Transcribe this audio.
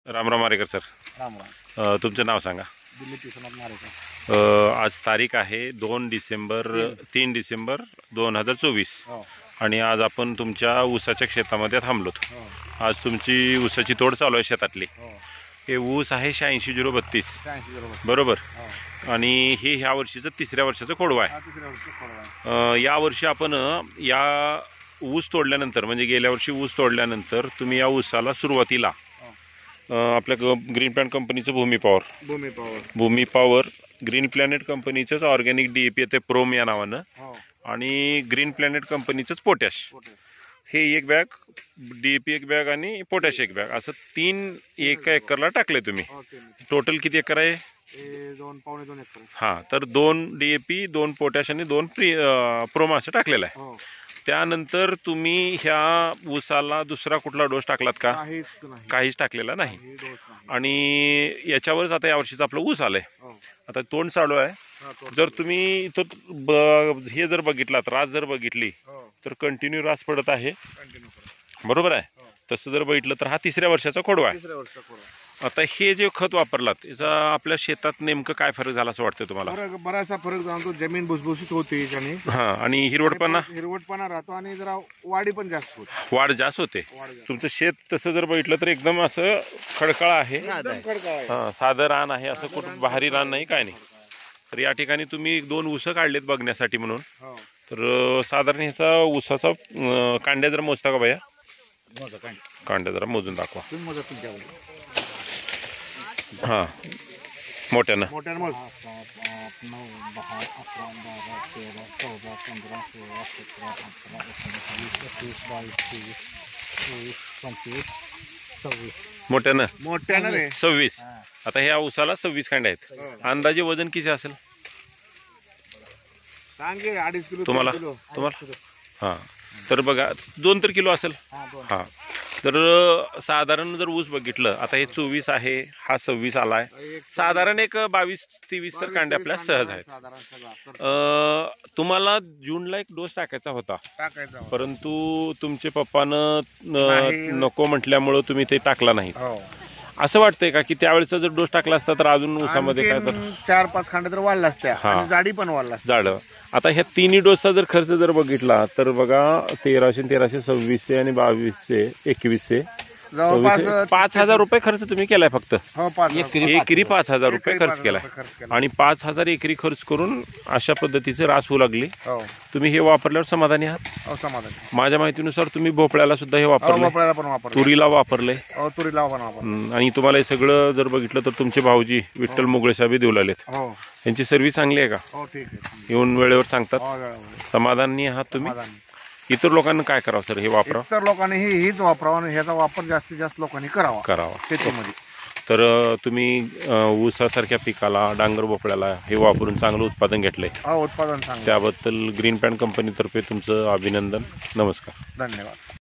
रामराम मारेकर सर. राम राम. तुमचं नाव सांगा. दिलीप विश्वनाथ मारेकर. आज तारीख आहे 3 डिसेंबर 2024 हो आणि आज आपण तुमच्या ऊसाच्या शेतामध्ये थांबलोत. हो आज तुमची ऊसाची तोड चालू आहे शेतातली. हो. हे ऊस आहे 86-032 80 बरोबर. बरोबर. हो. आणि हे ह्या वर्षीचं तिसऱ्या वर्षाचं खोडवा आहे. हा तिसऱ्या वर्षी खोडवा आहे. या वर्षी आपण या ऊस तोडल्यानंतर म्हणजे गेल्या वर्षी ऊस तोडल्यानंतर तुम्ही या ऊसाला सुरुवातीला आपल्या ग्रीन प्लॅनेट कंपनीचं भूमी पॉवर ग्रीन प्लॅनेट कंपनीचंच ऑर्गॅनिक DAP ते प्रोम या नावानं हो आणि ग्रीन प्लॅनेट कंपनीचंच पोटॅश हे एक बॅग, DAP एक बॅग आणि पोटॅश एक बॅग असं 3 एका एकरला टाकले तुम्ही. हो. टोटल किती एकर आहे? 2.2 एकर. हां, तर 2 DAP 2 पोटॅश आणि 2 प्रोम असं टाकलेलं आहे. हो. त्यानंतर तुम्ही ह्या ऊसाला दुसरा कुठला डोस टाकलात का? काहीच टाकलेला नाही. आणि याच्यावरच आता यावर्षीचं आपलं ऊस आलंय. आता तोंड चालू आहे. जर तुम्ही इथं हे जर बघितलात, रास जर बघितली तर कंटिन्यू रास पडत आहे. बरोबर आहे. तसं जर बघितलं तर हा तिसऱ्या वर्षाचा खोडवा आहे. आता हे जे खत वापरलात याचा आपल्या शेतात नेमकं काय फरक झाला असं वाटतं तुम्हाला? बराचसा फरक जाणवतो. जमीन भुसभुशीत होते आणि हिरवटपणा राहतो आणि जरा वाढी पण जास्त होते. वाढ जास्त होते. तुमचं शेत तसं जर बघितलं तर एकदम असं खडकाळ आहे. साधं रान आहे, असं कुठं भारी रान नाही, काय नाही. तर या ठिकाणी तुम्ही 2 ऊसं काढलेत बघण्यासाठी म्हणून. तर साधारण ह्याचा ऊसाचा कांड्या जरा मोजता का भैया? कांड्या जरा मोजून दाखवा. हां, मोठ्यानं. 7, 8, 9, 10, 11, 12, 13, 14, 15, 16, 17, 18, 19, 20, 21, 22, 23, 24. मोठ्यानं रे 26. आता ह्या ऊसाला 26 कांड्या आहेत. अंदाजे वजन किती असेल सांगे? 2.5 किलो. तुम्हाला हां, तर बघा 2 तर किलो असेल. हां, तर साधारण जर ऊस बघितलं, आता हे 24 आहे, हा 26 आलाय, साधारण एक 22-23 तर कांडे आपल्या सहज आहेत. तुम्हाला जूनला एक डोस टाकायचा होता, परंतु तुमचे पप्पानं नको म्हटल्यामुळं तुम्ही ते टाकला नाही. असं वाटतंय का की त्यावेळेचा जर डोस टाकला असता तर अजून ऊसामध्ये काय तर 4-5 कांडे तर वाढला असत्या, जाडी पण वाढला जाड. आता ह्या 3 डोसचा जर खर्च जर बघितला तर बघा 1300, 2600 आणि 2200, 2100, 5,000 रुपये खर्च तुम्ही केलाय फक्त. एकरी 5,000 रुपये खर्च केलाय. आणि 5,000 एकरी खर्च करून अशा पद्धतीचे रास होऊ लागली. तुम्ही हे वापरल्यावर समाधानी आहात? समाधानी. माझ्या माहितीनुसार तुम्ही भोपळ्याला सुद्धा हे वापरले, तुरीला वापरले. आणि तुम्हाला हे सगळं जर बघितलं तर तुमचे भाऊजी विठ्ठल मुगळे साहेब देऊ लागलेत. यांची सर्व्हिस चांगली आहे का? येऊन वेळेवर सांगतात. समाधानी आहात तुम्ही? इतर लोकांना काय करावं सर हे वापरा? इतर लोकांनी हीच वापरावं आणि ह्याचा वापर जास्तीत जास्त लोकांनी करावा शेतीमध्ये. तर तुम्ही ऊसासारख्या पिकाला, डांगर भोपळ्याला हे वापरून चांगलं उत्पादन घेतलंय. उत्पादन चांगलं. त्याबद्दल ग्रीन प्लॅनेट कंपनीतर्फे तुमचं अभिनंदन. नमस्कार. धन्यवाद.